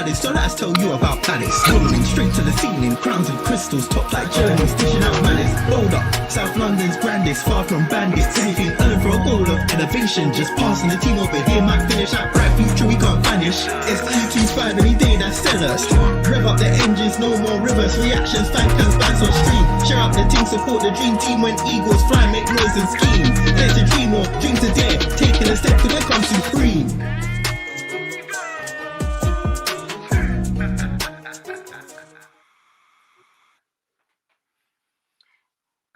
palace. Don't let us tell you about palace. Rolling straight to the ceiling, crowns and crystals, top like journeys, dishing out malice. Hold up, South London's grandest, far from bandits. Anything earned for a goal of innovation. Just passing the team over here might finish out bright future we can't vanish. It's 225 any day, that's sellers. Rev up the engines, no more reverse reactions. Fan cams, bands on stream. Share up the team, support the dream team. When eagles fly, make noise and scheme. Dare to dream or dream to dare. Taking a step to become supreme.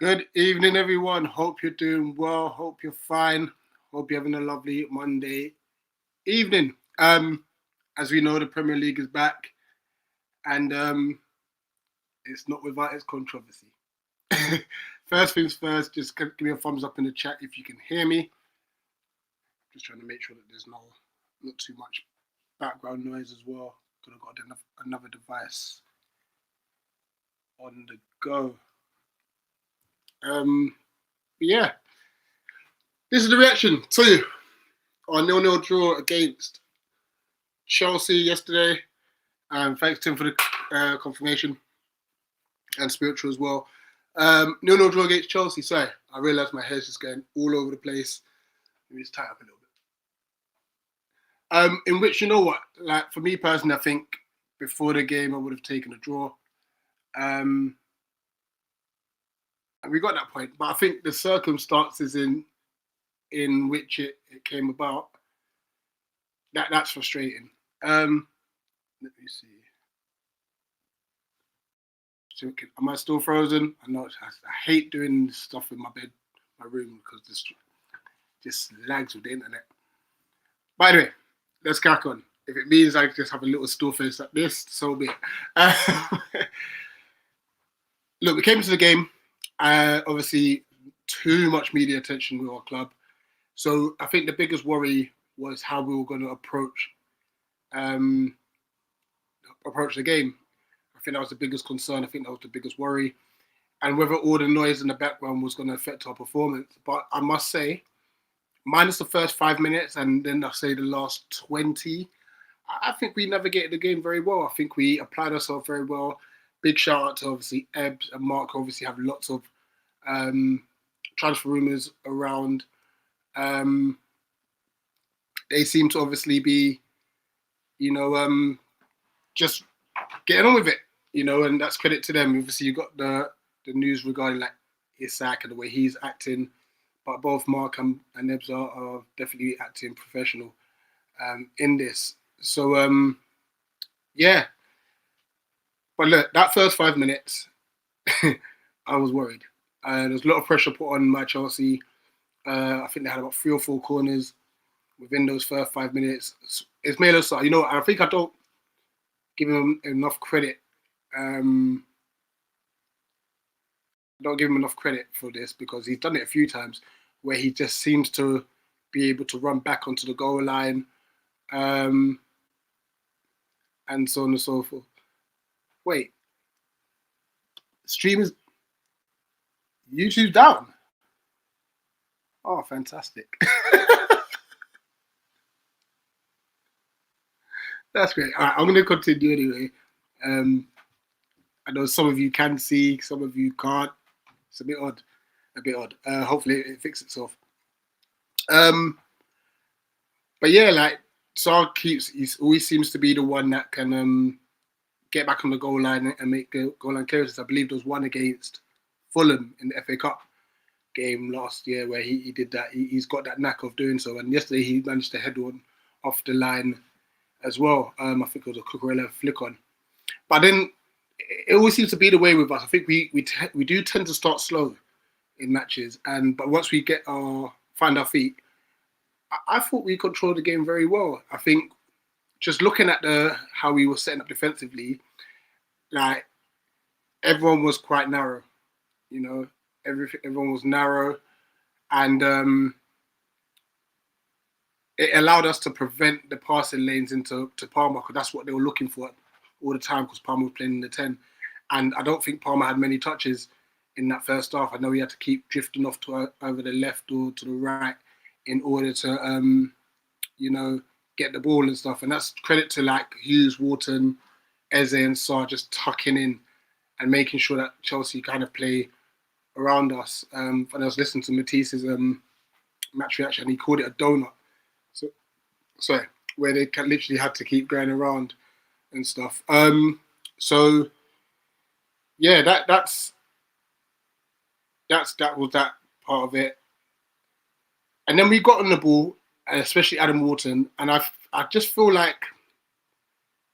Good evening, everyone. Hope you're doing well. Hope you're fine. Hope you're having a lovely Monday evening. As we know, the Premier League is back, and it's not without its controversy. First things first, just give me a thumbs up in the chat if you can hear me. Just trying to make sure that there's not too much background noise as well. Could have got another device on the go. Yeah, this is the reaction to our 0-0 draw against Chelsea yesterday. Thanks Tim for the confirmation and spiritual as well. 0-0 draw against Chelsea. Sorry, I realised my hair's just going all over the place. Let me just tie up a little bit. In which, you know what, like for me personally, I think before the game I would have taken a draw. And we got that point, but I think the circumstances in which it came about, that's frustrating. Let me see. So, am I still frozen? I know I hate doing stuff in my room because this just lags with the internet. By the way, let's crack on. If it means I just have a little store face like this, so be it. Look, we came into the game. Obviously, too much media attention with our club. So I think the biggest worry was how we were going to approach the game. I think that was the biggest concern. I think that was the biggest worry. And whether all the noise in the background was going to affect our performance. But I must say, minus the first 5 minutes and then I say the last 20, I think we navigated the game very well. I think we applied ourselves very well. Big shout out to obviously Ebbs and Mark. Obviously have lots of transfer rumours around. They seem to obviously be, just getting on with it, and that's credit to them. Obviously, you got the news regarding like Isak and the way he's acting, but both Mark and Ebbs are definitely acting professional in this. So, yeah. But look, that first 5 minutes, I was worried. There was a lot of pressure put on my Chelsea. I think they had about 3 or 4 corners within those first 5 minutes. Ismail Assar, I think I don't give him enough credit. I don't give him enough credit for this because he's done it a few times where he just seems to be able to run back onto the goal line and so on and so forth. Wait, stream is YouTube down. Oh, fantastic. That's great. All right, I'm going to continue anyway. I know some of you can see, some of you can't. It's a bit odd. Hopefully it fixes itself. But yeah, like Sarr he always seems to be the one that can get back on the goal line and make the goal line clearances. I believe there was one against Fulham in the FA Cup game last year where he did that. He's got that knack of doing so. And yesterday he managed to head one off the line as well. I think it was a Cucurella flick on. But then it always seems to be the way with us. I think we do tend to start slow in matches, but once we find our feet, I thought we controlled the game very well. I think just looking at how we were setting up defensively, like everyone was quite narrow, everyone was narrow, and it allowed us to prevent the passing lanes into Palmer because that's what they were looking for all the time because Palmer was playing in the 10, and I don't think Palmer had many touches in that first half. I know he had to keep drifting off to either the left or to the right in order to get the ball and stuff. And that's credit to like Hughes, Wharton, Eze and Sarr just tucking in and making sure that Chelsea kind of play around us. And I was listening to Matisse's match reaction, and he called it a donut. So, sorry, where they literally had to keep going around and stuff. So yeah, that was that part of it. And then we got on the ball, and especially Adam Wharton, and I just feel like,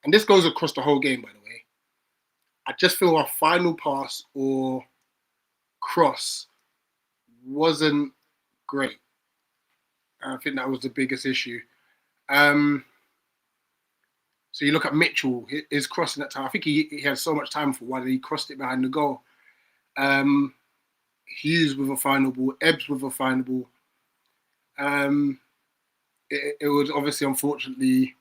and this goes across the whole game, by the way, I just feel our final pass or cross wasn't great. I think that was the biggest issue. So you look at Mitchell, his crossing that time. I think he had so much time for why he crossed it behind the goal. Hughes with a final ball, Ebbs with a final ball. It was obviously, unfortunately,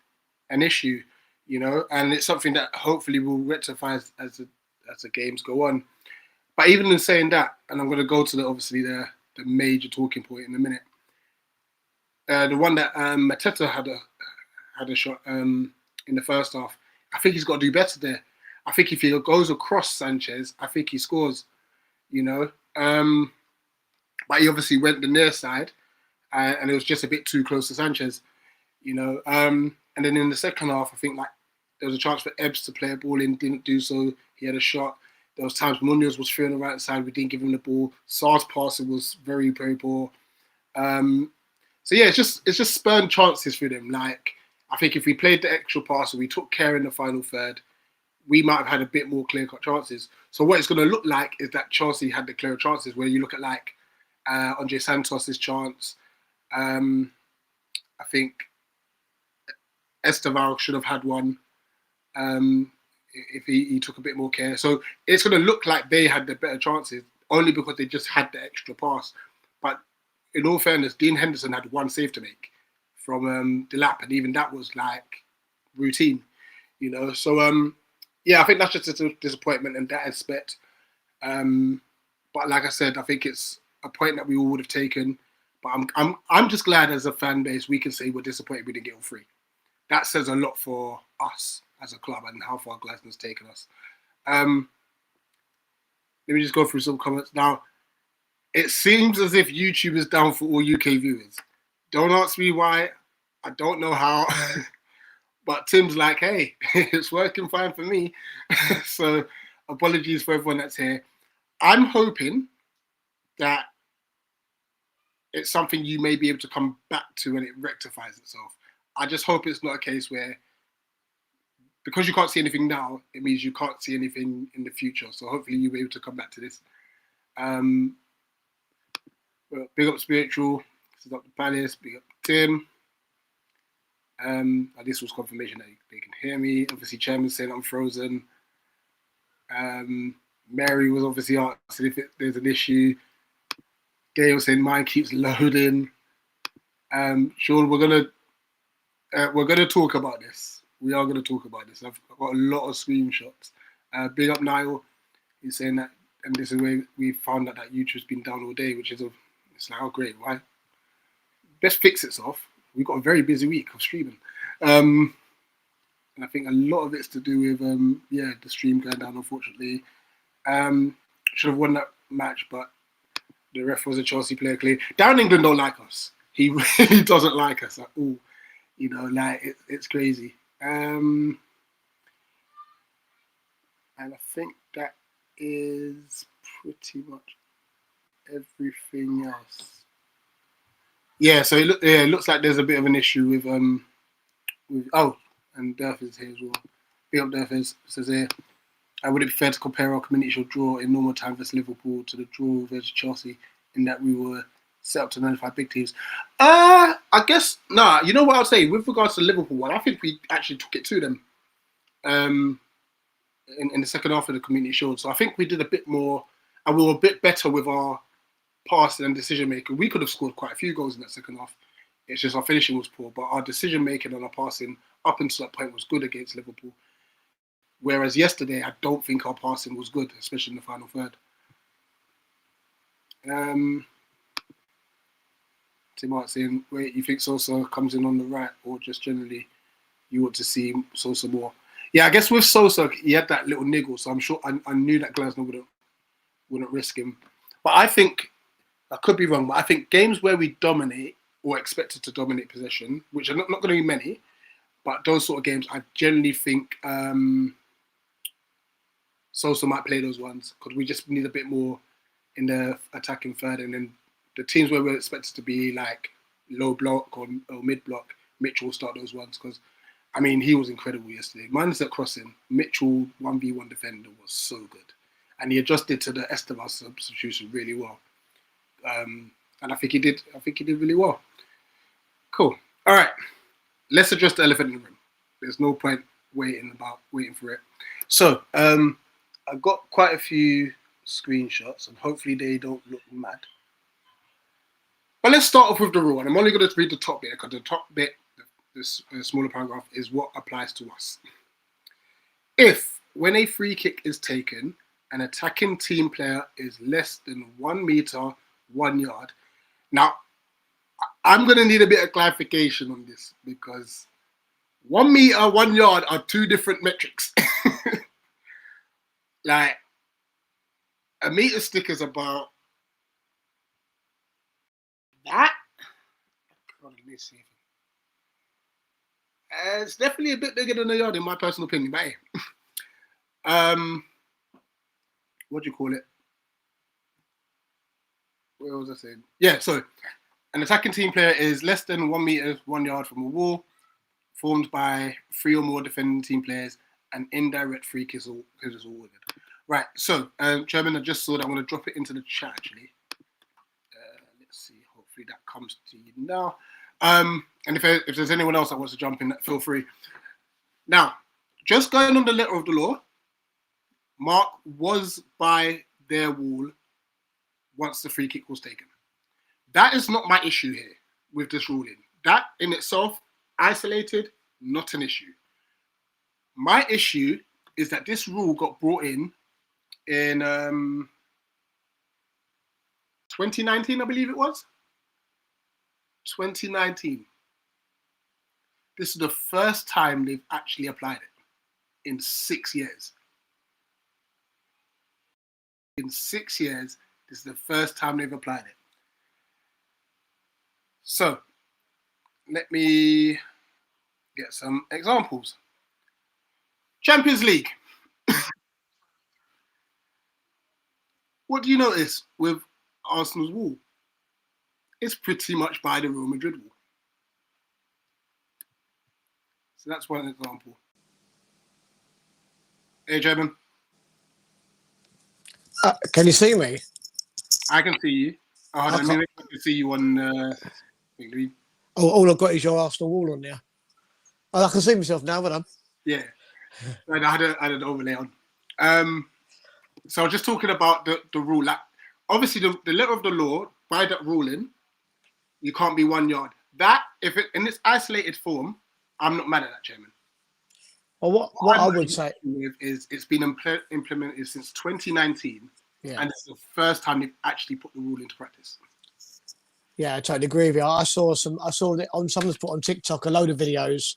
an issue, you know, and it's something that hopefully will rectify as the games go on. But even in saying that, and I'm going to go to the major talking point in a minute. The one that Mateta had a shot in the first half. I think he's got to do better there. I think if he goes across Sanchez, I think he scores. You know, but he obviously went the near side, and it was just a bit too close to Sanchez. You know, and then in the second half, I think like there was a chance for Ebbs to play a ball in, didn't do so. He had a shot. There was times Munoz was through on the right side, we didn't give him the ball. Sarr's passing was very, very poor. So yeah, it's just spurned chances for them. Like, I think if we played the extra pass and we took care in the final third, we might have had a bit more clear-cut chances. So what it's going to look like is that Chelsea had the clearer chances, where you look at like Andre Santos's chance. I think Esteval should have had one if he took a bit more care. So it's going to look like they had the better chances, only because they just had the extra pass. But in all fairness, Dean Henderson had one save to make from the lap, and even that was like routine, you know. So yeah, I think that's just a disappointment in that aspect. But like I said, I think it's a point that we all would have taken. But I'm just glad as a fan base we can say we're disappointed we didn't get all three. That says a lot for us as a club and how far Glasgow's taken us. Let me just go through some comments now. It seems as if YouTube is down for all UK viewers. Don't ask me why. I don't know how. But Tim's like, hey, it's working fine for me. So apologies for everyone that's here. I'm hoping that it's something you may be able to come back to when it rectifies itself. I just hope it's not a case where, because you can't see anything now, it means you can't see anything in the future. So hopefully you'll be able to come back to this. Big up Spiritual. This is up the Palace. Big up Tim. This was confirmation that they can hear me. Obviously, Chairman saying I'm frozen. Mary was obviously asking if there's an issue. Gail saying mine keeps loading. Sean, we're gonna talk about this. We are gonna talk about this. I've got a lot of screenshots. Big up Niall. He's saying that, and this is where we found out that YouTube's been down all day, which is it's like, oh great, why? Best fix itself. We've got a very busy week of streaming. And I think a lot of it's to do with the stream going down, unfortunately. Should have won that match, but the ref was a Chelsea player clearly. Down England don't like us. He really doesn't like us at all. You know, like it's crazy. And I think that is pretty much everything else. Yeah, so it looks like there's a bit of an issue with and Durf is here as well. Big up Durf says here. Would it be fair to compare our community shield draw in normal time versus Liverpool to the draw versus Chelsea, in that we were set up to nullify big teams? I guess nah. You know what I'll say with regards to the Liverpool one, I think we actually took it to them in the second half of the community shield. So I think we did a bit more, and we were a bit better with our passing and decision making. We could have scored quite a few goals in that second half. It's just our finishing was poor, but our decision making and our passing up until that point was good against Liverpool. Whereas yesterday, I don't think our passing was good, especially in the final third. Tim Hart saying, wait, you think Sosa comes in on the right, or just generally you want to see Sosa more? Yeah, I guess with Sosa, he had that little niggle, so I'm sure I knew that Glasner wouldn't risk him. But I think, I could be wrong, but I think games where we dominate or expected to dominate possession, which are not going to be many, but those sort of games, I generally think Sosa might play those ones because we just need a bit more in the attacking third. And then the teams where we're expected to be like low block or mid block, Mitchell will start those ones because, I mean, he was incredible yesterday. Minus that crossing, Mitchell 1v1 defender was so good. And he adjusted to the Esteban substitution really well. And I think he did really well. Cool. All right. Let's address the elephant in the room. There's no point waiting for it. So I've got quite a few screenshots and hopefully they don't look mad. But let's start off with the rule. And I'm only going to read the top bit because the top bit, this smaller paragraph, is what applies to us. If, when a free kick is taken, an attacking team player is less than 1 meter, 1 yard. Now, I'm going to need a bit of clarification on this because 1 meter, 1 yard are two different metrics. Like, a meter stick is about that. God, let me see. It's definitely a bit bigger than a yard, in my personal opinion. But hey, what do you call it? What was I saying? Yeah, so an attacking team player is less than 1 meter, 1 yard from a wall, formed by 3 or more defending team players, and indirect free kicks is awarded. Right, so, Chairman, I just saw that. I'm going to drop it into the chat, actually. Let's see. Hopefully that comes to you now. And if there's anyone else that wants to jump in, feel free. Now, just going on the letter of the law, Mark was by their wall once the free kick was taken. That is not my issue here with this ruling. That in itself, isolated, not an issue. My issue is that this rule got brought in 2019, I believe it was. 2019. This is the first time they've actually applied it in 6 years. In 6 years, this is the first time they've applied it. So, let me get some examples. Champions League. What do you notice with Arsenal's wall? It's pretty much by the Real Madrid wall. So that's one example. Hey, German. Can you see me? I can see you. Oh, I can see you on. All I've got is your Arsenal wall on there. Oh, I can see myself now, but yeah, I had an overlay on. So I was just talking about the rule. Like, obviously, the letter of the law, by that ruling, you can't be 1 yard. That, if it in its isolated form, I'm not mad at that, Chairman. Well, what I would say is it's been implemented since 2019, and it's the first time they've actually put the rule into practice. Yeah, I totally agree with you. I saw it on someone's put on TikTok a load of videos,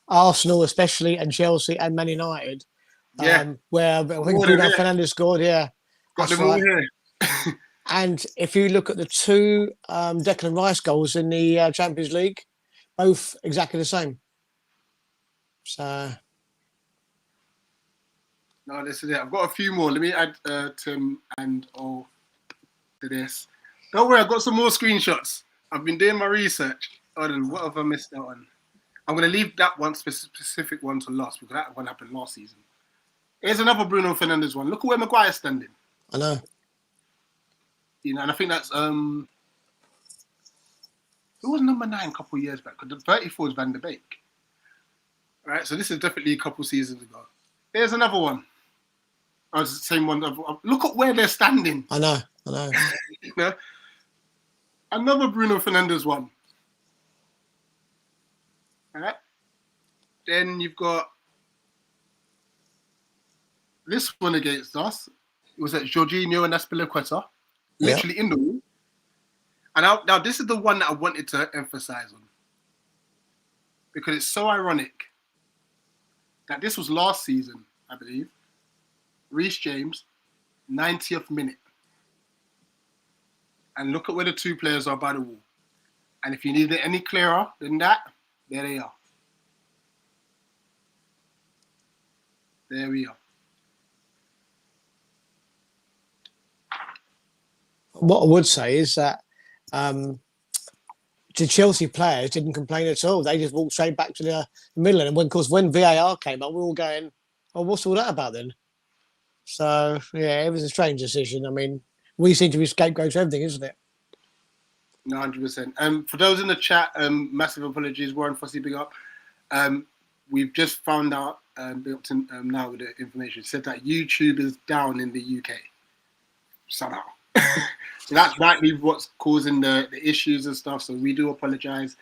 Arsenal especially, and Chelsea and Man United. Where I think Bruno Fernandes scored. Yeah, got them all here. And if you look at the 2 Declan Rice goals in the Champions League, both exactly the same. So, no, this is it. I've got a few more. Let me add Tim and O to this. Don't worry, I've got some more screenshots. I've been doing my research. Hold on, what have I missed out on? I'm going to leave that one specific one to last because that one happened last season. Here's another Bruno Fernandes one. Look at where Maguire's standing. I know. You know, and I think that's who was number 9 a couple of years back? Because the 34 is Van der Beek. All right, so this is definitely a couple seasons ago. Here's another one. Oh, it's the same one. Look at where they're standing. I know. You know? Another Bruno Fernandes one. All right. Then you've got this one against us. It was at Jorginho and Azpilicueta, literally in the wall. And now this is the one that I wanted to emphasize on, because it's so ironic that this was last season, I believe. Reece James, 90th minute. And look at where the two players are by the wall. And if you need it any clearer than that, there they are. There we are. What I would say is that the Chelsea players didn't complain at all. They just walked straight back to the middle. And when VAR came up, we were all going, "Oh, what's all that about then?" So yeah, it was a strange decision. I mean, we seem to be scapegoats for everything, isn't it? 100%. For those in the chat, massive apologies. Warren Fossey, big up. We've just found out, built in, now with the information, said that YouTube is down in the UK somehow. So that's likely what's causing the issues and stuff. So we do apologize.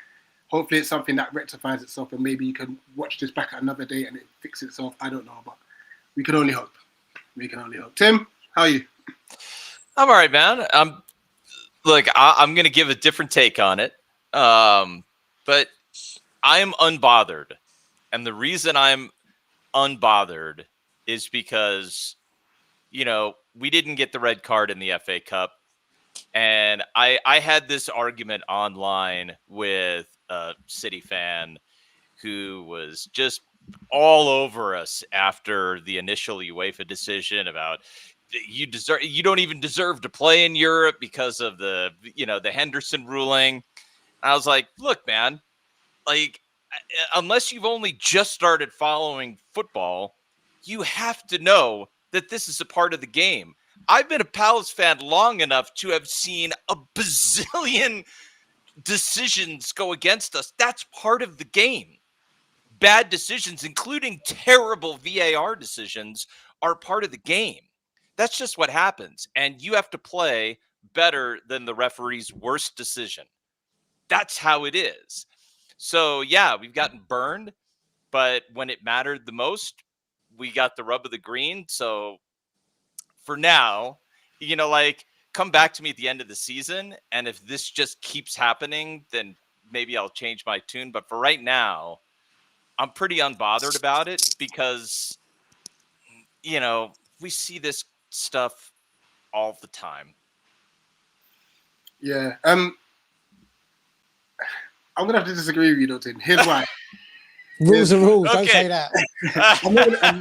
Hopefully it's something that rectifies itself, and maybe you can watch this back at another day and it fixes itself. I don't know, but we can only hope. We can only hope. Tim, how are you? I'm all right, man. Look, I'm going to give a different take on it, but I am unbothered. And the reason I'm unbothered is because, you know, we didn't get the red card in the FA Cup. And I had this argument online with a City fan who was just all over us after the initial UEFA decision about you don't even deserve to play in Europe because of the Henderson ruling. I was like, look, man, like, unless you've only just started following football, you have to know that this is a part of the game. I've been a Palace fan long enough to have seen a bazillion decisions go against us. That's part of the game. Bad decisions, including terrible VAR decisions, are part of the game. That's just what happens. And you have to play better than the referee's worst decision. That's how it is. So, yeah, we've gotten burned, but when it mattered the most, we got the rub of the green. So for now, you know, like, come back to me at the end of the season, and if this just keeps happening, then maybe I'll change my tune. But for right now, I'm pretty unbothered about it because, you know, we see this stuff all the time. Yeah. I'm going to have to disagree with you, though, Tim. Here's why. Rules are rules. Okay. Don't say that.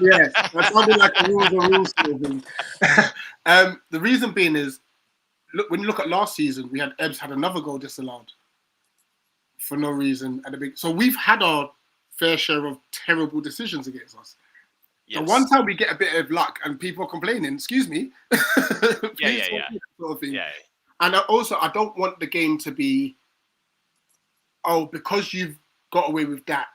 Yeah, that sounded like a rules sort of thing. The reason being is, look, when you look at last season, we had Ebbs had another goal disallowed for no reason at the big. So we've had our fair share of terrible decisions against us. Yes. The one time we get a bit of luck and people are complaining, excuse me. Yeah. Sort of thing. Yeah. And I don't want the game to be, oh, because you've got away with that,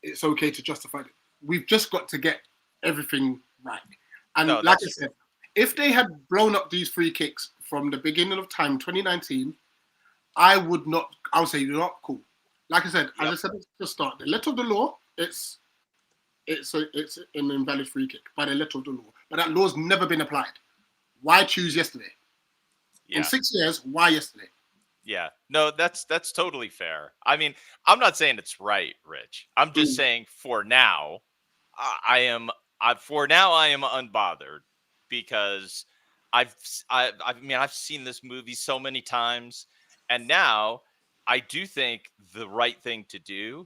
it's okay to justify it. We've just got to get everything right. And No, like I said, if they had blown up these free kicks from the beginning of time, 2019, I would say you're not cool. Like I said, as I said at the start, the letter of the law, it's an invalid free kick by the letter of the law. But that law's never been applied. Why choose yesterday? Yeah. In 6 years, why yesterday? Yeah, no, that's totally fair. I mean, I'm not saying it's right, Rich. I'm just saying for now, I am unbothered because I've seen this movie so many times, and now I do think the right thing to do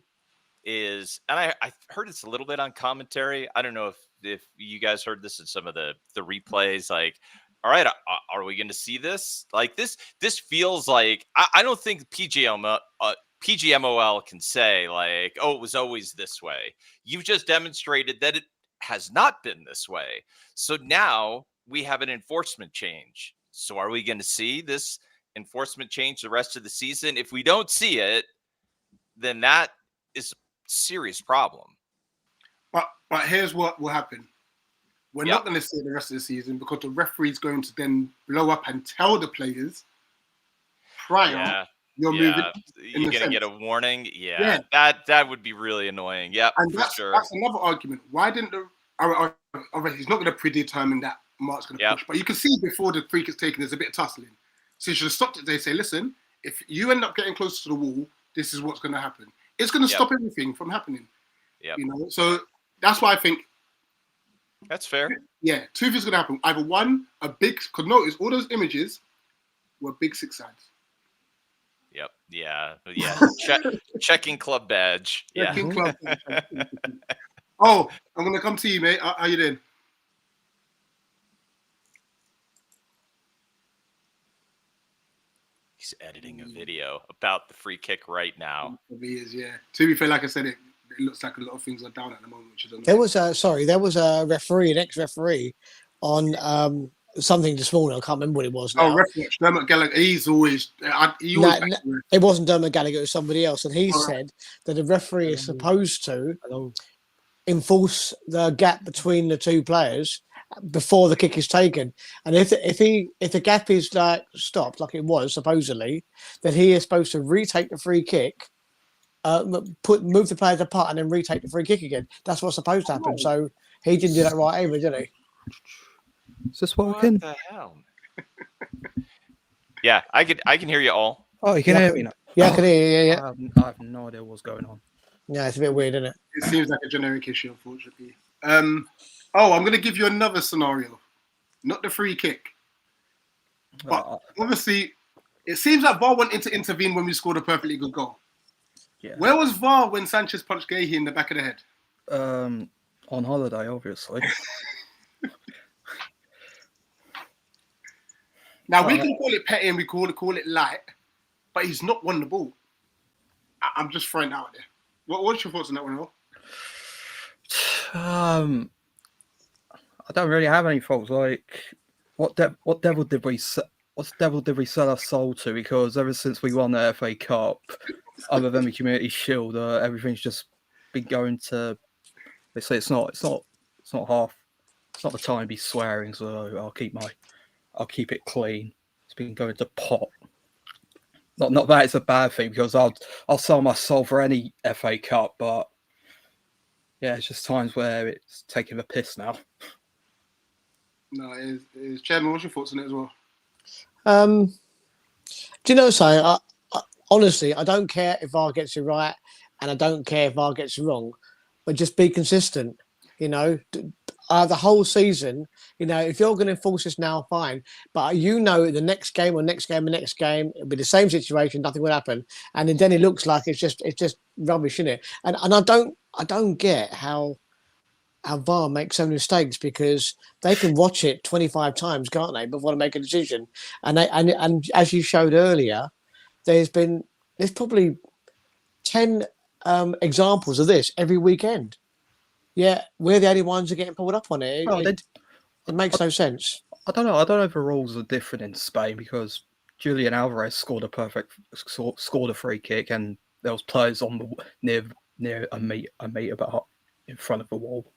is, and I heard this a little bit on commentary. I don't know if you guys heard this in some of the replays, like, all right, are we going to see this? Like, this feels like, I don't think PGMOL can say, like, oh, it was always this way. You've just demonstrated that it has not been this way. So now we have an enforcement change. So are we going to see this enforcement change the rest of the season? If we don't see it, then that is a serious problem. But here's what will happen. We're not going to see it the rest of the season because the referee's going to then blow up and tell the players prior you're moving. You're going to get a warning. Yeah. That would be really annoying. Yeah, and for sure. That's another argument. Why didn't obviously he's not going to predetermine that Mark's going to push, but you can see before the free kick's taken, there's a bit of tussling. So you should have stopped it. They say, listen, if you end up getting close to the wall, this is what's going to happen. It's going to stop everything from happening. Yeah. You know, so that's why I think. That's fair. Yeah, two things going to happen. Either one, a big. Because notice all those images were big 6 sides. Yep. Yeah. Yeah. Checking club badge. Yeah. Checking club. Oh, I'm going to come to you, mate. How you doing? He's editing a video about the free kick right now. Probably is, yeah. To be fair, like I said, it looks like a lot of things are down at the moment, which is there was a referee, an ex-referee, on something this morning. I can't remember what it was now. Oh, referee Dermot Gallagher. He's always. It wasn't Dermot Gallagher. It was somebody else, and he said that the referee is supposed to enforce the gap between the two players before the kick is taken. And if the gap is like stopped, like it was supposedly, then he is supposed to retake the free kick, move the players apart, and then retake the free kick again. That's what's supposed to happen. So he didn't do that right either, did he? Is this working? What the hell? Yeah, I can hear you all. Oh, you can hear me now. Yeah, I can hear you. Yeah. I have no idea what's going on. Yeah, it's a bit weird, isn't it? It seems like a generic issue, unfortunately. I'm going to give you another scenario. Not the free kick. But obviously, it seems like VAR wanted to intervene when we scored a perfectly good goal. Yeah. Where was VAR when Sanchez punched Gahey in the back of the head? On holiday, obviously. Now, we can call it petty and we call it light, but he's not won the ball. I'm just throwing it out there. What's your thoughts on that one, Earl? I don't really have any thoughts. Like, what devil did we sell our soul to? Because ever since we won the FA Cup, other than the Community Shield, everything's just been going to. They say it's not the time to be swearing, so I'll keep it clean. It's been going to pot. Not that it's a bad thing, because I'll sell my soul for any FA Cup, but yeah, it's just times where it's taking the piss now. No, it is. Chairman, what's your thoughts on it as well? Do you know, so honestly, I don't care if VAR gets it right, and I don't care if VAR gets it wrong, but just be consistent. You know, the whole season. You know, if you're going to enforce this now, fine. But the next game, it'll be the same situation. Nothing will happen, and then it looks like it's just rubbish, isn't it? And I don't get how VAR makes so many mistakes, because they can watch it 25 times, can't they, before they make a decision? And as you showed earlier, there's probably 10 examples of this every weekend. Yeah, we're the only ones who are getting pulled up on it. It makes no sense. I don't know. I don't know if the rules are different in Spain, because Julian Alvarez scored a free kick, and there was players on the near a meter about in front of the wall.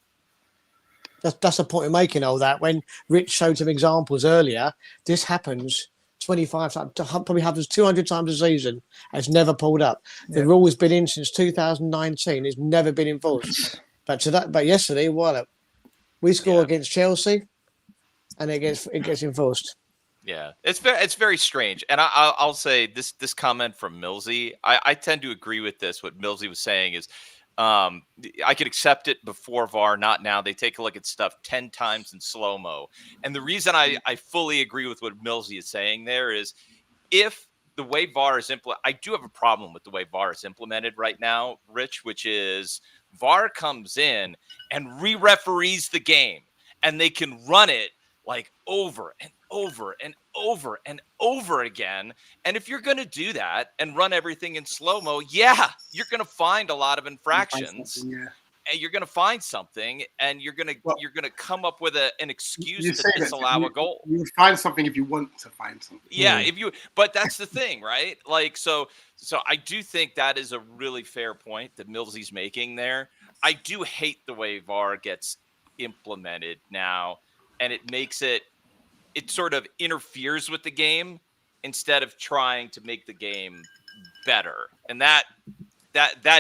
That's the point of making all that. When Rich showed some examples earlier, this happens 25 times, probably happens 200 times a season. It's never pulled up. The rule has been in since 2019. It's never been enforced. But yesterday, we score against Chelsea, and it gets enforced. Yeah, it's very strange, and I'll say this comment from Millsy. I tend to agree with this. What Millsy was saying is, I could accept it before VAR, not now. They take a look at stuff 10 times in slow-mo, and the reason I fully agree with what Millsy is saying there is, if the way VAR is implemented, I do have a problem with the way VAR is implemented right now, Rich, which is VAR comes in and re-referees the game, and they can run it like over and over and over and over again. And if you're going to do that and run everything in slow-mo, you're going to find a lot of infractions. And you're going to find something, and you're going to come up with an excuse to disallow a goal. You would find something if you want to find something. Yeah, but that's the thing, right? Like, so I do think that is a really fair point that Millsy's making there. I do hate the way VAR gets implemented now, and it sort of interferes with the game instead of trying to make the game better. And that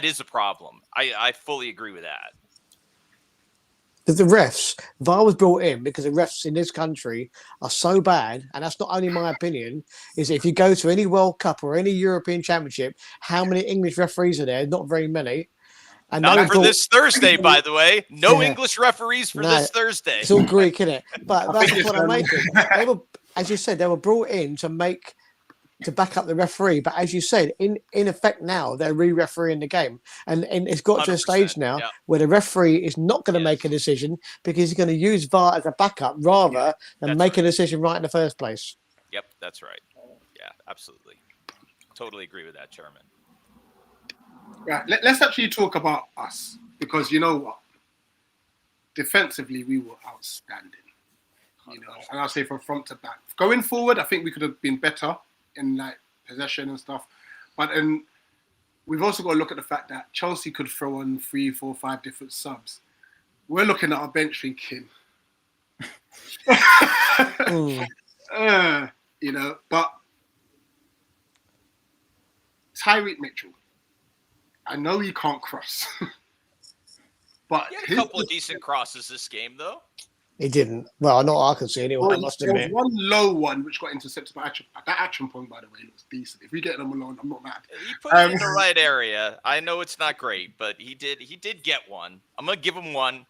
is a problem. I fully agree with that. the refs, VAR was brought in because the refs in this country are so bad, and that's not only my opinion. Is if you go to any World Cup or any European Championship, how many English referees are there? Not very many. And Not for this Thursday, by the way. No Yeah. English referees for No, this Thursday. It's all Greek, isn't it? But that's the point I'm it's, making. They were, as you said, they were brought in to back up the referee. But as you said, in effect now they're re-refereeing the game, and it's got to a stage now where the referee is not going to make a decision because he's going to use VAR as a backup rather than make a decision right in the first place. Yep, that's right. Yeah, absolutely. Totally agree with that, Chairman. Right, let's actually talk about us, because you know what? Defensively, we were outstanding. You know, and I'll say from front to back. Going forward, I think we could have been better in like possession and stuff. But we've also got to look at the fact that Chelsea could throw on 3, 4, 5 different subs. We're looking at our bench thinking, you know, but Tyreek Mitchell, I know he can't cross, but he had a couple of decent crosses this game, though. He didn't. Well, not I can see anyone. I must admit. There was one low one which got intercepted by Action. That Action point, by the way, looks decent. If we get them alone, I'm not mad. He put it in the right area. I know it's not great, but he did get one. I'm gonna give him one.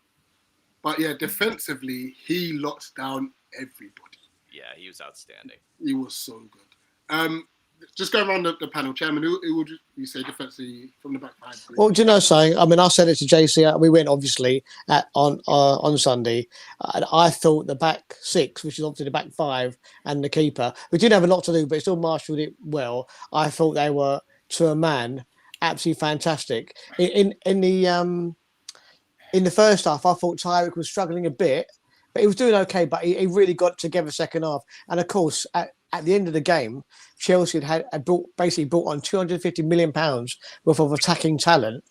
But yeah, defensively, he locked down everybody. Yeah, he was outstanding. He was so good. Just going around the panel, Chairman, who would you say defensively from the back five? Please? Well, do you know something? I mean, I said it to JC. We went obviously on Sunday, and I thought the back six, which is obviously the back five, and the keeper, we did have a lot to do, but still marshalled it well. I thought they were, to a man, absolutely fantastic. In the first half, I thought Tyreek was struggling a bit, but he was doing okay. But he really got together second half, and of course at the end of the game, Chelsea had basically brought on £250 million worth of attacking talent.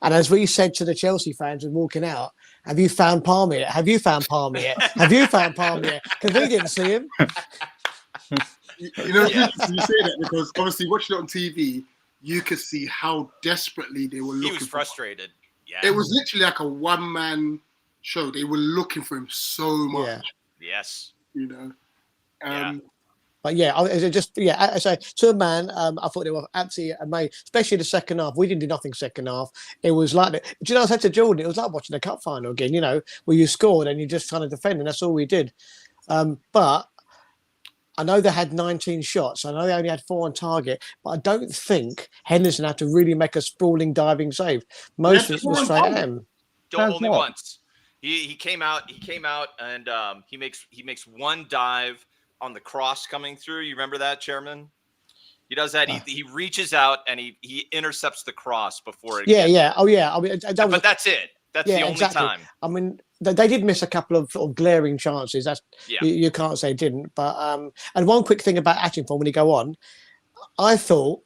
And as we said to the Chelsea fans when walking out, have you found Palmer yet? Have you found Palmer yet? Have you found Palmer yet? Because we didn't see him. You know, you say that because obviously watching it on TV, you could see how desperately they were looking. He was frustrated. Yeah. It was literally like a one-man show. They were looking for him so much. Yeah. Yes. You know. But yeah, I say to a man, I thought they were absolutely amazing, especially the second half. We didn't do nothing second half. It was like, do you know, I said to Jordan, it was like watching the cup final again, you know, where you scored and you just trying to defend, and that's all we did. But I know they had 19 shots. I know they only had 4 on target, but I don't think Henderson had to really make a sprawling diving save. Most of it was straight at him. Only once. He came out and he makes one dive on the cross coming through. You remember that, Chairman? He does that. He reaches out and he intercepts the cross before it. Yeah. Oh, yeah. I mean, that's it. That's the only time. I mean, they did miss a couple of sort of glaring chances. That's you can't say didn't. But and one quick thing about Ashington when you go on, I thought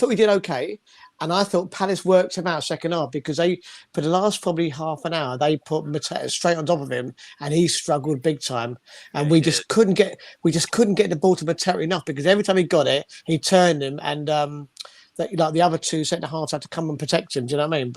we did okay. And I thought Palace worked him out second half because they, for the last probably half an hour, they put Mateta straight on top of him, and he struggled big time. And we just couldn't get the ball to Mateta enough because every time he got it, he turned him, and the other two centre halves had to come and protect him. Do you know what I mean?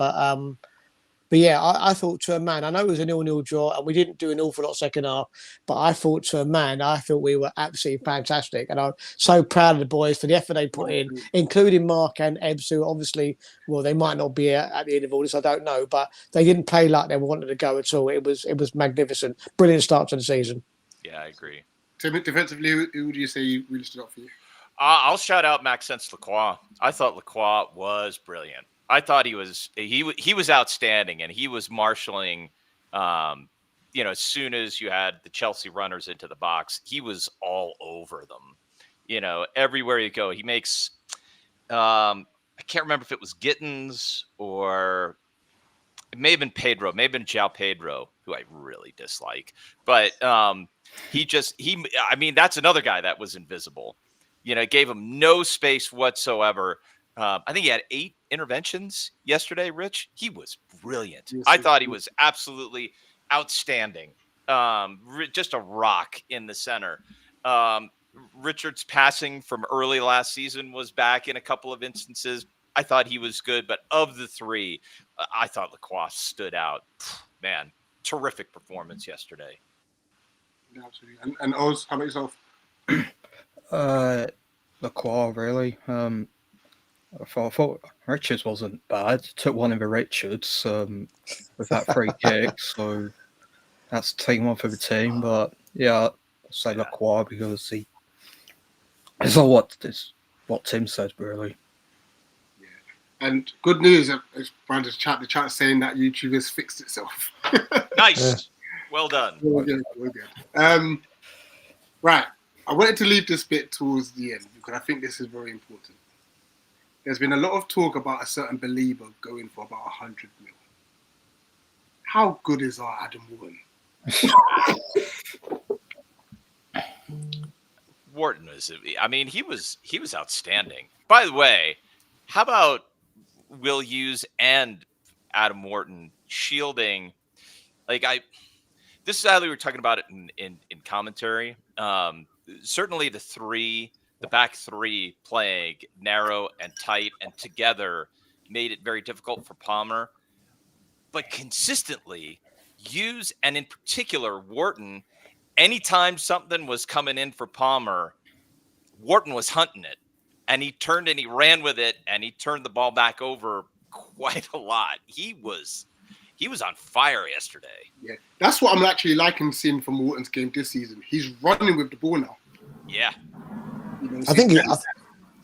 But yeah, I thought to a man, I know it was a 0-0 draw and we didn't do an awful lot second half, but I thought to a man, I thought we were absolutely fantastic. And I'm so proud of the boys for the effort they put in, including Mark and Ebbs, who obviously, well, they might not be at the end of all this, I don't know, but they didn't play like they wanted to go at all. It was magnificent. Brilliant start to the season. Yeah, I agree. So defensively, who would you say really stood out for you? I'll shout out Maxence Lacroix. I thought Lacroix was brilliant. I thought he was outstanding, and he was marshaling. As soon as you had the Chelsea runners into the box, he was all over them. You know, everywhere you go, he makes. I can't remember if it was Gittins or it may have been Pedro, maybe been João Pedro, who I really dislike. But that's another guy that was invisible. You know, gave him no space whatsoever. I think he had 8 interventions yesterday, Rich. He was brilliant. Yes, I thought he was absolutely outstanding. Just a rock in the center. Richard's passing from early last season was back in a couple of instances. I thought he was good, but of the 3, I thought Lacroix stood out. Man, terrific performance yesterday. Yeah, absolutely. And Oz, how about yourself? Lacroix, really. I thought Richards wasn't bad. Took one of the Richards with that free kick, so that's team one for the team. But yeah, I'll say Lacroix because it's all what Tim said, really. Yeah. And good news, Brandon's chat. The chat saying that YouTube has fixed itself. Nice, Yeah. well done. We're good. Right, I wanted to leave this bit towards the end because I think this is very important. There's been a lot of talk about a certain believer going for about 100 mil. How good is our Adam Wharton? Wharton was, I mean, he was outstanding. By the way, how about Will Hughes and Adam Wharton shielding? Like this is how we were talking about it in commentary. Certainly the back three playing narrow and tight and together made it very difficult for Palmer. But consistently, Hughes and in particular Wharton, anytime something was coming in for Palmer, Wharton was hunting it. And he turned and he ran with it and he turned the ball back over quite a lot. He was on fire yesterday. Yeah, that's what I'm actually liking seeing from Wharton's game this season. He's running with the ball now. Yeah. You know, I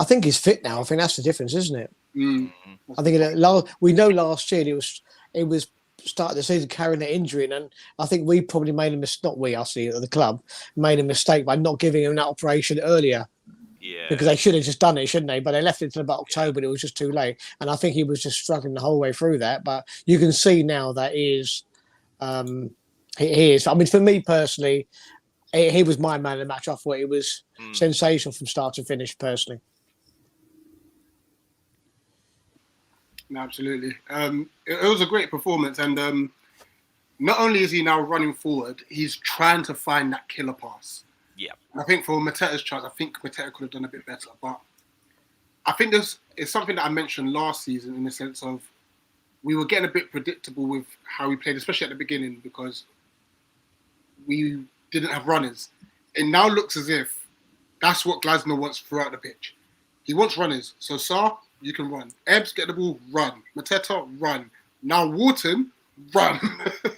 think he's fit now. I think that's the difference, isn't it? Mm-hmm. I think we know last year it was start of the season carrying the injury, and I think we probably made a mistake. Not we, I see at the club made a mistake by not giving him that operation earlier. Yeah. Because they should have just done it, shouldn't they? But they left it till about October, and it was just too late. And I think he was just struggling the whole way through that. But you can see now that he is. I mean, for me personally, he was my man of the match. I thought it was sensational from start to finish, personally. No, absolutely. It was a great performance, and not only is he now running forward, he's trying to find that killer pass. Yeah. I think for Mateta's chance, I think Mateta could have done a bit better, but I think this is something that I mentioned last season in the sense of we were getting a bit predictable with how we played, especially at the beginning, because we didn't have runners. It now looks as if that's what Glasner wants throughout the pitch. He wants runners. So, Sarr, you can run. Ebbs, get the ball, run. Mateta, run. Now, Wharton, run.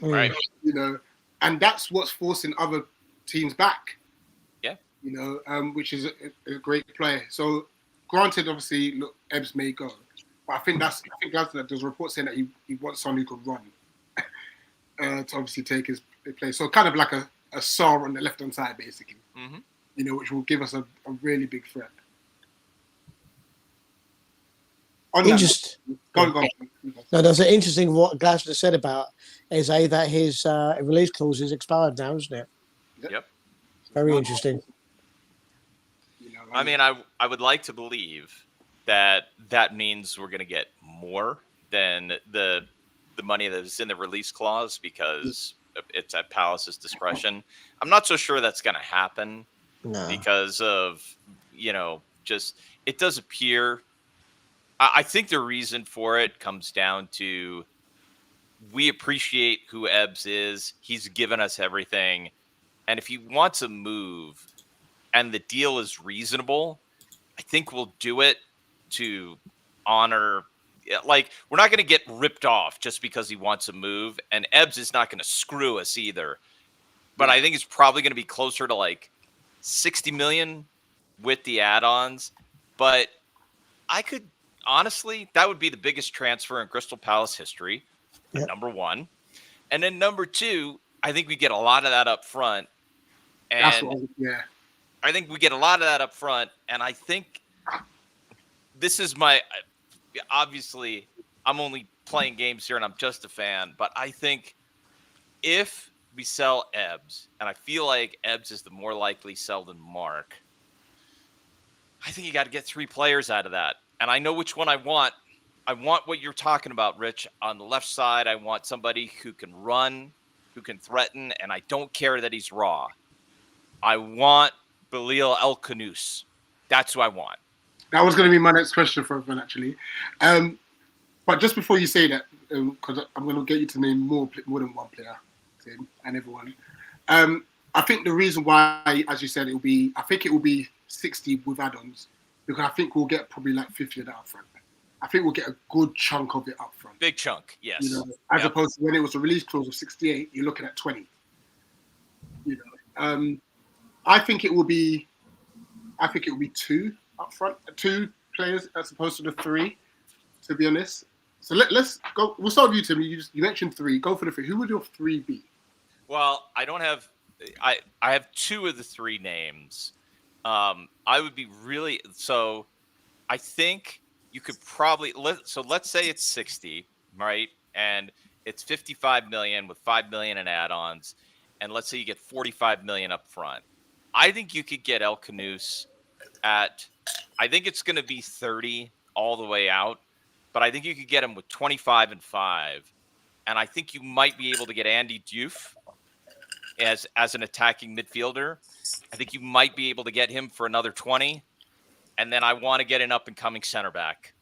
Right. You know, and that's what's forcing other teams back. Yeah. You know, which is a great play. So, granted, obviously, look, Ebbs may go. But I think Glasner, there's a report saying that he wants someone who could run to obviously take his place. So, kind of like a Sarr on the left-hand side, basically. Mm-hmm. You know, which will give us a really big threat. Go on. No, there's an interesting what Glasner said about Eze that his release clause is expired now, isn't it? Yep. Very interesting. You know, I mean, I would like to believe that means we're going to get more than the money that is in the release clause because it's at Palace's discretion. I'm not so sure that's going to happen because of, you know, just it does appear. I think the reason for it comes down to we appreciate who Ebbs is. He's given us everything. And if he wants a move and the deal is reasonable, I think we'll do it to honor. Like, we're not going to get ripped off just because he wants a move. And Ebbs is not going to screw us either. But I think it's probably going to be closer to like 60 million with the add-ons. But I could. Honestly, that would be the biggest transfer in Crystal Palace history, number one. And then number two, I think we get a lot of that up front. And I think we get a lot of that up front. And I think this is obviously, I'm only playing games here and I'm just a fan. But I think if we sell Ebbs, and I feel like Ebbs is the more likely sell than Mark, I think you got to get 3 players out of that. And I know which one I want. I want what you're talking about, Rich. On the left side, I want somebody who can run, who can threaten, and I don't care that he's raw. I want Belil El Khanous. That's who I want. That was going to be my next question for everyone, actually. But just before you say that, because I'm going to get you to name more than one player, Tim, and everyone. I think the reason why, as you said, I think it will be 60 with add-ons, because I think we'll get probably like 50 of that up front. I think we'll get a good chunk of it up front. Big chunk, yes. You know, as opposed to when it was a release clause of 68, you're looking at 20. You know, I think it will be 2 up front, 2 players as opposed to the 3. To be honest, so let's go. We'll start with you, Tim. You mentioned 3. Go for the 3. Who would your 3 be? Well, I don't have. I have 2 of the 3 names. I would be really so. I think you could probably let's say it's 60, right? And it's 55 million with 5 million in add-ons, and let's say you get 45 million up front. I think you could get El Canus at. I think it's going to be 30 all the way out, but I think you could get him with 25 and 5, and I think you might be able to get Andy Diouf as an attacking midfielder. I think you might be able to get him for another 20. And then I want to get an up-and-coming center back.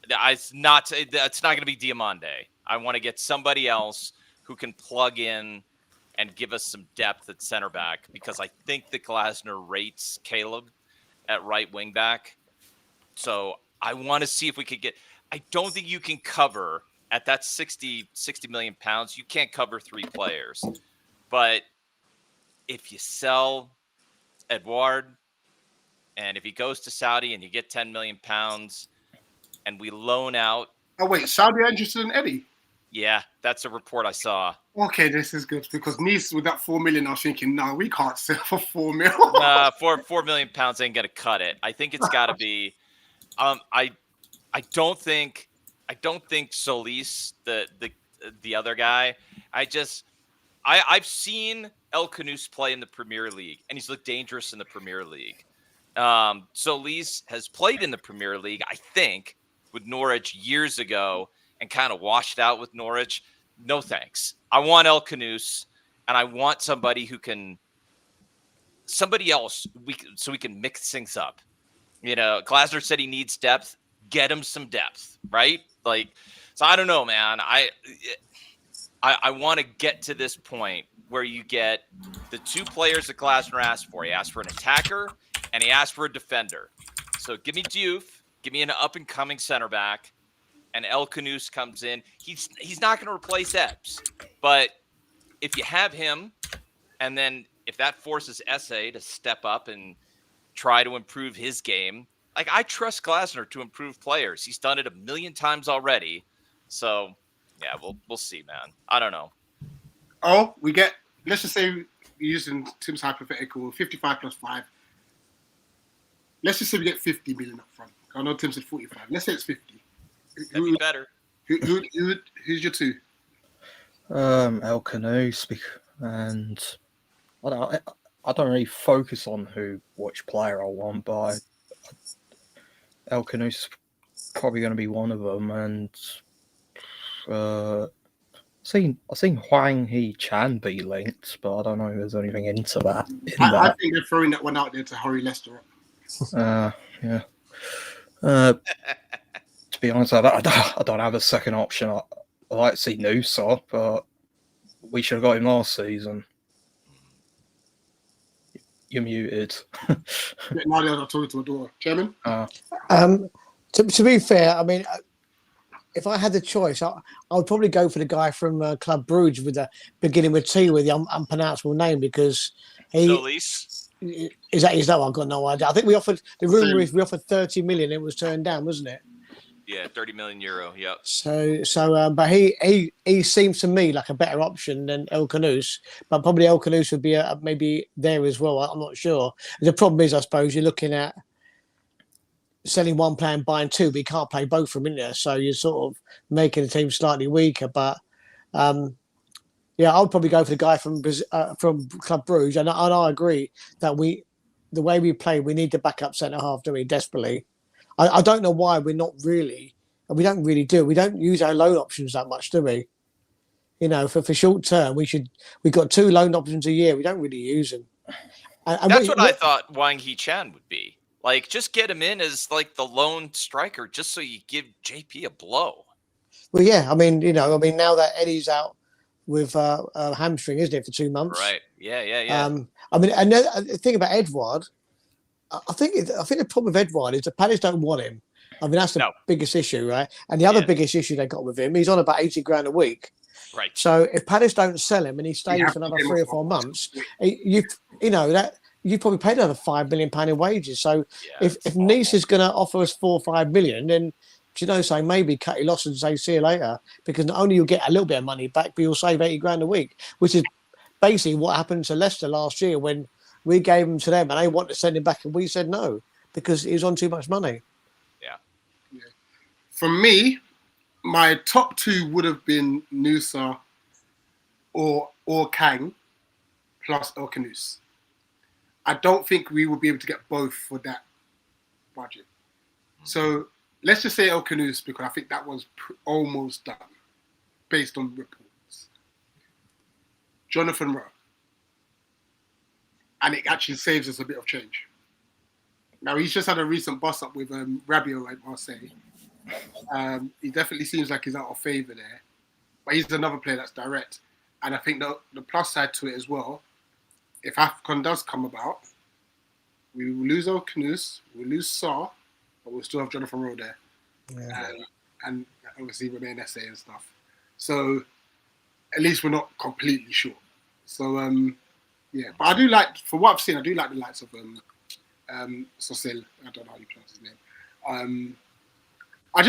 It's not going to be Diamande. I want to get somebody else who can plug in and give us some depth at center back, because I think that Glasner rates Caleb at right wing back. So I want to see if we could get – I don't think you can cover at that 60 million pounds. You can't cover 3 players. But if you sell Edouard – and if he goes to Saudi and you get 10 million pounds and we loan out. Oh, wait, Saudi are interested in Eddie? Yeah, that's a report I saw. Okay, this is good, because Nice with that 4 million, I was thinking, no, we can't sell for 4 mil. 4 million pounds ain't gonna cut it. I think it's gotta be. I don't think Solis, the other guy. I've seen El Canus play in the Premier League, and he's looked dangerous in the Premier League. Solis has played in the Premier League, I think, with Norwich years ago and kind of washed out with Norwich. No thanks. I want El Canus, and I want somebody else so we can mix things up. You know, Glasner said he needs depth. Get him some depth, right? Like, so I don't know, man. I want to get to this point where you get the 2 players that Glasner asked for. He asked for an attacker, and he asked for a defender. So give me Diouf, give me an up-and-coming center back, and El Canus comes in. He's not going to replace Ebbs, but if you have him, and then if that forces Esse to step up and try to improve his game, like, I trust Glasner to improve players. He's done it a million times already. So, yeah, we'll see, man. I don't know. Oh, let's just say, using Tim's hypothetical, 55 plus 5. Let's just say we get 50 million up front. I know Tim said 45. Let's say it's 50. That'd be better. Who's your 2? El Canus, and I don't really focus on which player I want, but El Canus is probably going to be one of them. And I've seen Huang He-Chan be linked, but I don't know if there's anything into that. I think they're throwing that one out there to hurry Leicester up. Yeah. To be honest, I don't have a second option. I like to see Noosa, but we should have got him last season. You're muted. Now I'm talking to a door. Chairman? To be fair, I mean, if I had the choice, I would probably go for the guy from Club Brugge with the beginning with T with the unpronounceable name, because Solis. Is that one? I've got no idea. I think we offered, the rumor is we offered 30 million. It was turned down, wasn't it? Yeah, 30 million euro. Yep. But he seems to me like a better option than El Canus. But probably El Canus would be maybe there as well. I'm not sure. The problem is, I suppose, you're looking at selling one player and buying 2, but you can't play both of them, in there. So you're sort of making the team slightly weaker. But yeah, I would probably go for the guy from Club Brugge, and I agree that the way we play, we need the backup centre half, don't we? Desperately. I don't know why we don't really use our loan options that much, do we? You know, for short term, we've got 2 loan options a year. We don't really use them. And that's what I thought Wang He-Chan would be. Like, just get him in as like the lone striker, just so you give JP a blow. Well, yeah. I mean, now that Eddie's out with hamstring, isn't it, for 2 months? Right. Yeah. I mean, and the thing about Edouard, I think the problem with Edouard is the Palace don't want him. I mean, that's the biggest issue, right? And the other biggest issue they got with him, he's on about 80 grand a week. Right. So if Palace don't sell him and he stays for another 3 or 4 months, you know that you probably paid another £5 million in wages. So if Nice is going to offer us 4 or 5 million, then do you know, say maybe cut your losses and say see you later, because not only you'll get a little bit of money back, but you'll save 80 grand a week, which is basically what happened to Leicester last year when we gave him to them and they wanted to send him back and we said no because he was on too much money. Yeah. For me, my top 2 would have been Nusa or Kang plus El Khanous. I don't think we will be able to get both for that budget. So let's just say El Khanous because I think that was almost done based on reports. Jonathan Rowe. And it actually saves us a bit of change. Now, he's just had a recent bust-up with Rabiot at Marseille. He definitely seems like he's out of favour there. But he's another player that's direct. And I think the plus side to it as well, if AFCON does come about, we will lose El Khanous, we'll lose Sarr, but we'll still have Jonathan Rowe there. Yeah. And obviously remain SA and stuff. So at least we're not completely short. So, yeah. But I do like, for what I've seen, I do like the likes of Sosil. I don't know how you pronounce his name. I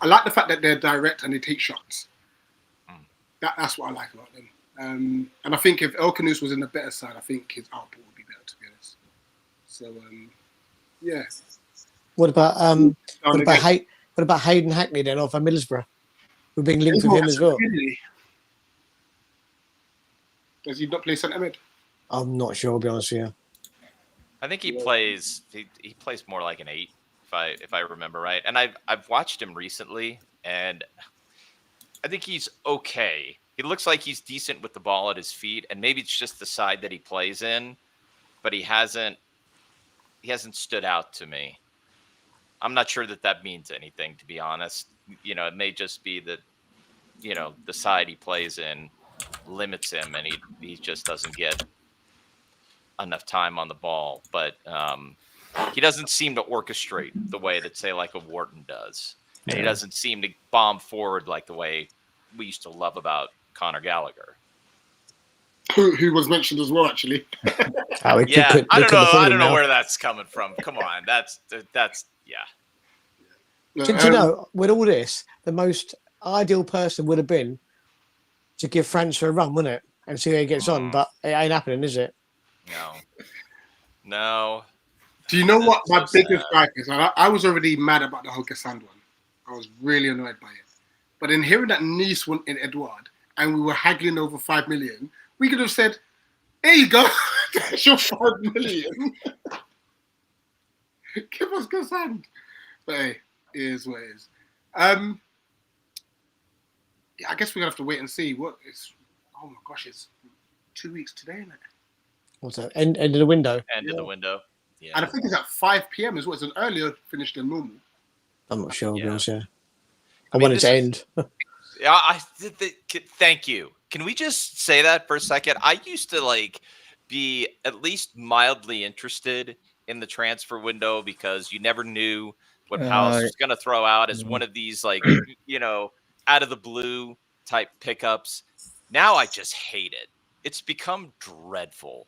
like the fact that they're direct and they take shots. That's what I like about them. And I think if El Khanous was in the better side, I think his output would be better, to be honest. So, yeah. What about Hayden Hackney then off of Middlesbrough? We're being linked with him as well. Does he not play centre mid? I'm not sure, I'll be honest with you. I think he plays more like an 8, if I remember right. And I've watched him recently, and I think he's okay. He looks like he's decent with the ball at his feet, and maybe it's just the side that he plays in, but he hasn't stood out to me. I'm not sure that means anything, to be honest. You know, it may just be that, you know, the side he plays in limits him, and he just doesn't get enough time on the ball. But he doesn't seem to orchestrate the way that, say, like a Wharton does. And he doesn't seem to bomb forward like the way we used to love about Conor Gallagher. Who was mentioned as well, actually. I don't know where that's coming from. Come on, that's yeah. Do you know, with all this, the most ideal person would have been to give França a run, wouldn't it, and see how he gets on? But it ain't happening, is it? No. Do you know what my biggest gripe is? I was already mad about the Hokasand one. I was really annoyed by it. But in hearing that Nice won in Edouard and we were haggling over 5 million, we could have said, "There you go, that's your 5 million. Give us Hokasand." But hey, it is what it is. Yeah, I guess we're gonna have to wait and see what it's. Oh my gosh, it's 2 weeks today, isn't it? What's that? End of the window. End of the window. Yeah. And I think it's at 5 p.m. as well. It's an earlier finish than normal. I'm not sure, to be honest. Yeah. I want it to end. Yeah, thank you. Can we just say that for a second? I used to be at least mildly interested in the transfer window because you never knew what Palace was going to throw out as one of these out of the blue type pickups. Now I just hate it. It's become dreadful.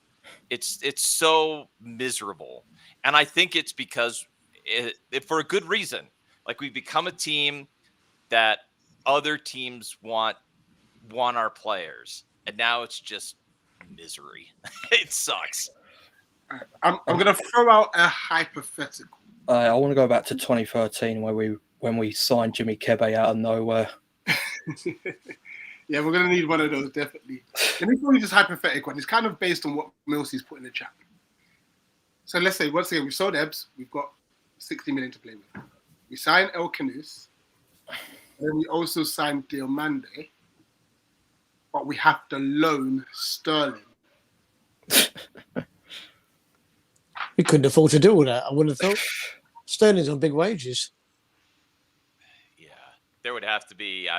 It's so miserable, and I think it's because for a good reason. Like, we've become a team that other teams want our players, and now it's just misery. It sucks. I'm going to throw out a hypothetical. I want to go back to 2013 when we signed Jimmy Kebe out of nowhere. Yeah, we're going to need one of those, definitely. Let me throw you this hypothetical one. It's kind of based on what Milsey's put in the chat. So let's say, once again, we've sold Ebbs. We've got 60 million to play with. We signed El Khanous. Then we also signed Diomande. But we have to loan Sterling. We couldn't afford to do all that, I wouldn't have thought. Sterling's on big wages. Yeah, there would have to be,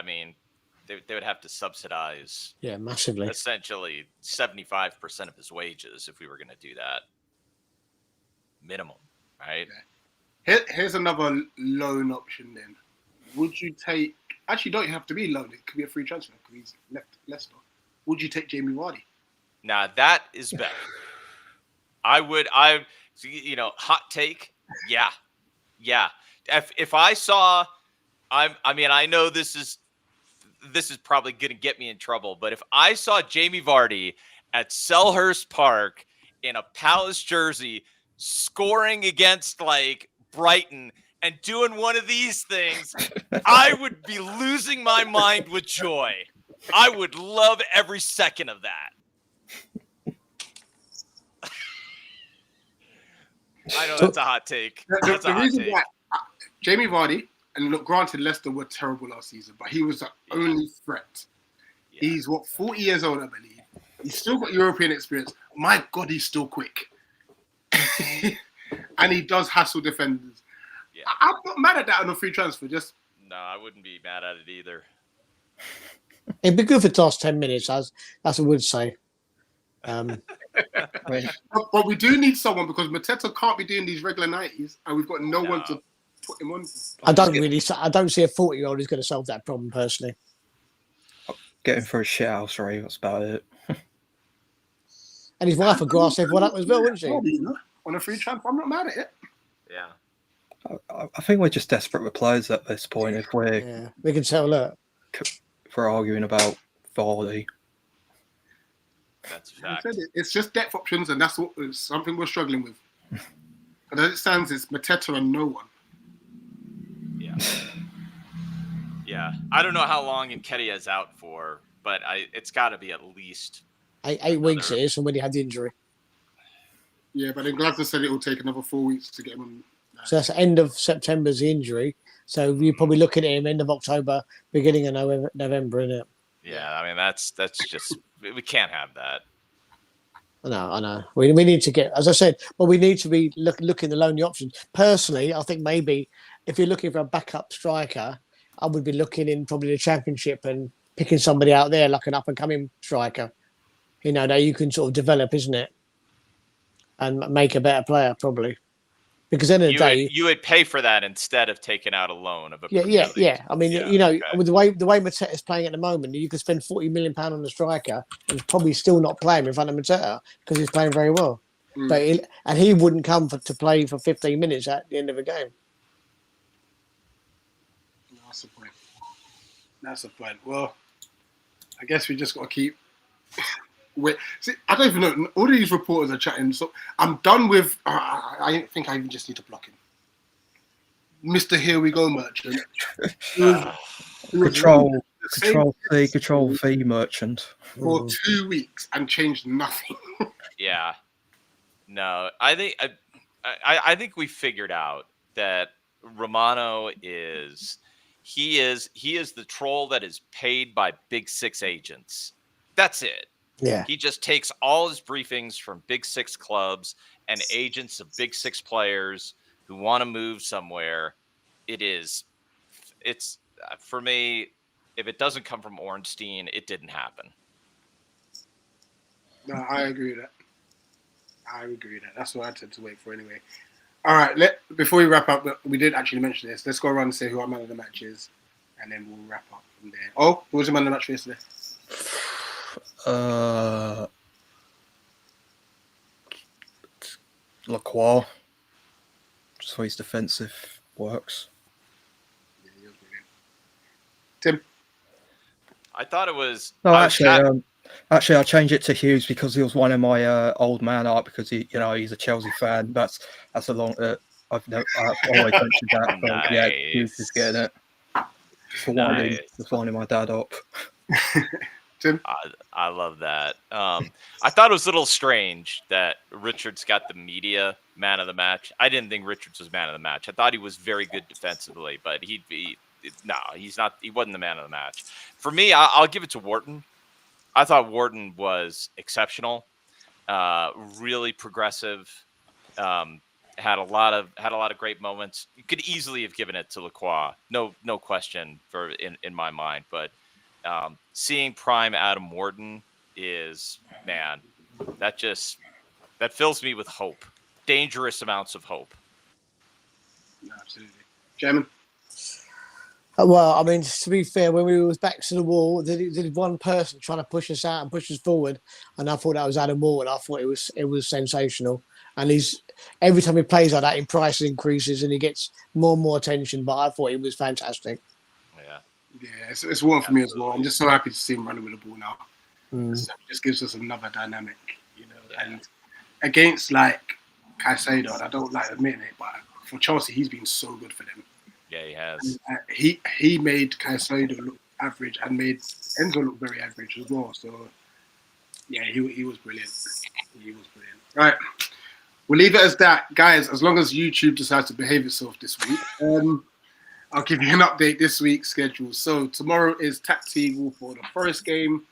they would have to subsidize massively. essentially 75% of his wages if we were going to do that. Minimum, right? Here's another loan option then. Would you take... Actually, don't have to be loan. It could be a free transfer because he's left Leicester. Would you take Jamie Vardy? Now, that is better. Hot take. Yeah. If I saw... I know this is probably going to get me in trouble, but if I saw Jamie Vardy at Selhurst Park in a Palace jersey scoring against like Brighton and doing one of these things, I would be losing my mind with joy. I would love every second of that. I know that's a hot take. The reason why Jamie Vardy, and look, granted, Leicester were terrible last season, but he was the only threat. Yeah. He's 40 years old, I believe. He's still got European experience. My God, he's still quick. And he does hassle defenders. Yeah. I'm not mad at that on a free transfer. No, I wouldn't be mad at it either. It'd be good for the last 10 minutes, as I would say. But we do need someone because Mateta can't be doing these regular 90s, and we've got no one to put him on. I don't see a 40-year-old who's going to solve that problem personally. Get him for a shit house, right? That's about it. And his wife would grass everyone up as well, wouldn't she? On a free transfer, I'm not mad at it. Yeah. I think we're just desperate with players at this point. If we can tell that. If we're arguing about Vardy. That's a fact. It's just depth options, and that's something we're struggling with. But as it stands, it's Mateta and no one. Yeah. Yeah. I don't know how long Nketiah is out for, but it's got to be at least 8 weeks it is from when he had the injury. Yeah, but then Glasgow said it will take another 4 weeks to get him on. So that's the end of September's the injury. So you're probably looking at him end of October, beginning of November, isn't it? Yeah, I mean that's just we can't have that. I know. We need to get, as I said, but we need to be looking the lonely options. Personally, I think maybe if you're looking for a backup striker, I would be looking in probably the Championship and picking somebody out there like an up and coming striker. That you can sort of develop, isn't it? And make a better player probably. Because at the end of the day, you would pay for that instead of taking out a loan of a yeah. I mean, with the way Mateta is playing at the moment, you could spend £40 million on the striker and probably still not play him in front of Mateta because he's playing very well. But he wouldn't come to play for 15 minutes at the end of a game. That's the point. Well, I guess we just got to keep. See, I don't even know. All of these reporters are chatting, so I'm done with. I think I even just need to block him. Mr. Here We Go merchant. Control V merchant for 2 weeks and changed nothing. Yeah. No, I think we figured out that Romano is the troll that is paid by Big Six agents. That's it. Yeah. He just takes all his briefings from Big Six clubs and agents of Big Six players who want to move somewhere. It's for me, if it doesn't come from Ornstein, it didn't happen. No, I agree with that. That's what I tend to wait for anyway. All right, before we wrap up, we did actually mention this. Let's go around and say who our man of the match is, and then we'll wrap up from there. Oh, who was the man of the match for yesterday? Lacroix. So his defensive works. Yeah, he was brilliant. Tim? I thought it was... No, actually, I'll change it to Hughes because he was one of my old man art because he's a Chelsea fan. That's a long... I've always mentioned that. But Nice. Yeah, Hughes is getting it. Just winding my dad up. Tim? I love that. I thought it was a little strange that Richards got the media man of the match. I didn't think Richards was man of the match. I thought he was very good defensively, but he's not. He wasn't the man of the match. For me, I'll give it to Wharton. I thought Wharton was exceptional, really progressive. Had a lot of great moments. You could easily have given it to Lacroix, no question in my mind, but seeing prime Adam Wharton is, man, that fills me with hope. Dangerous amounts of hope. Absolutely. Chairman? Well, I mean, to be fair, when we was back to the wall, there was one person trying to push us out and push us forward, and I thought that was Adam Wharton. I thought it was sensational, and every time he plays like that, his price increases and he gets more and more attention. But I thought he was fantastic. Yeah, it's one for me as well. I'm just so happy to see him running with the ball now. So it just gives us another dynamic, And against like Caicedo, I don't like admitting it, but for Chelsea, he's been so good for them. Yeah, he has. He made Caicedo look average and made Enzo look very average as well. So yeah, he was brilliant. He was brilliant. Right, we'll leave it as that, guys. As long as YouTube decides to behave itself this week, I'll give you an update this week's schedule. So tomorrow is Tactical for the Forest game.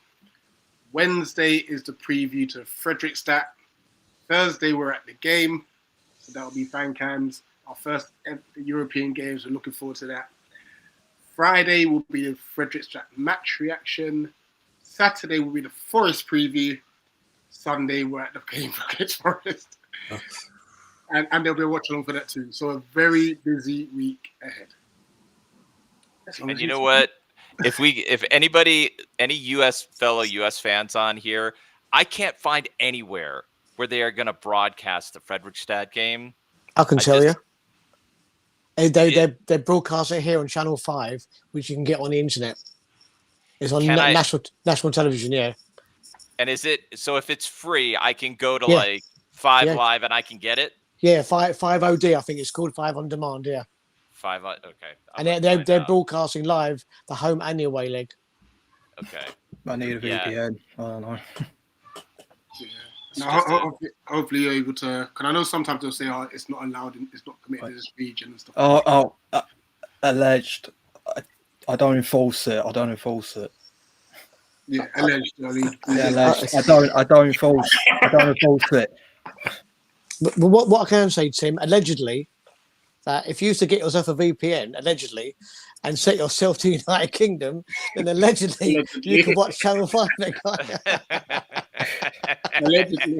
Wednesday is the preview to Fredrikstad. Thursday we're at the game, so that'll be fan cams. Our first European games. We're looking forward to that. Friday will be the Fredrikstad match reaction. Saturday will be the Forest preview. Sunday we're at the game against Forest, and there'll be a watch along for that too. So a very busy week ahead. And you know what? If any fellow US fans on here, I can't find anywhere where they are going to broadcast the Fredrikstad game. I can tell you. They broadcast it here on Channel 5, which you can get on the internet. It's on national television, yeah. And is it so? If it's free, I can go to like 5 Live and I can get it. Yeah, 5 OD, I think it's called 5 on demand. Yeah. 5. Okay. And they're broadcasting live the home and the away leg. Okay. I need a VPN. I don't know. Yeah. Hopefully you're able to. Because I know sometimes they'll say, "Oh, it's not allowed. It's not permitted in this region and stuff." Alleged. I don't enforce it. Yeah, alleged. Alleged. I don't enforce it. But what I can say, Tim, allegedly, that if you used to get yourself a VPN, allegedly, and set yourself to United Kingdom, then allegedly you can watch Channel 5. Allegedly.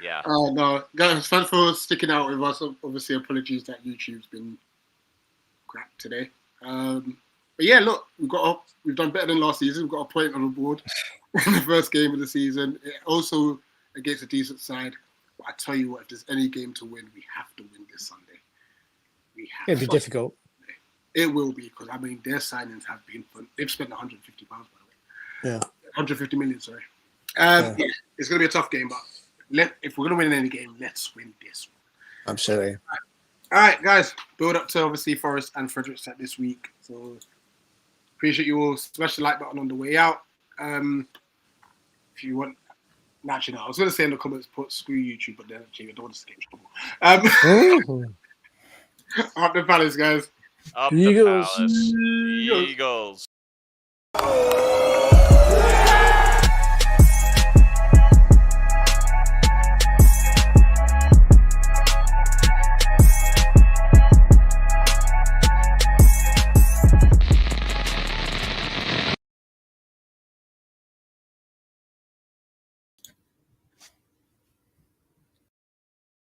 Yeah. Oh no, guys! Thanks for sticking out with us. Obviously, apologies that YouTube's been crap today. But yeah, look, we've done better than last season. We've got a point on the board in the first game of the season. Also against a decent side. But I tell you what, if there's any game to win, we have to win this Sunday. It'll be difficult. It will be, because I mean their signings have been fun. They've spent £150 by the way. Yeah. 150 million, sorry. Yeah, it's gonna be a tough game, but if we're gonna win any game, let's win this one. Absolutely. All right, guys. Build up to obviously Forest and Fredrikstad this week. So appreciate you all. Smash the like button on the way out. If you want, actually, no, I was going to say in the comments, put screw YouTube, but then actually, I don't want to get in trouble. Up the Palace, guys. Up the Palace. Eagles.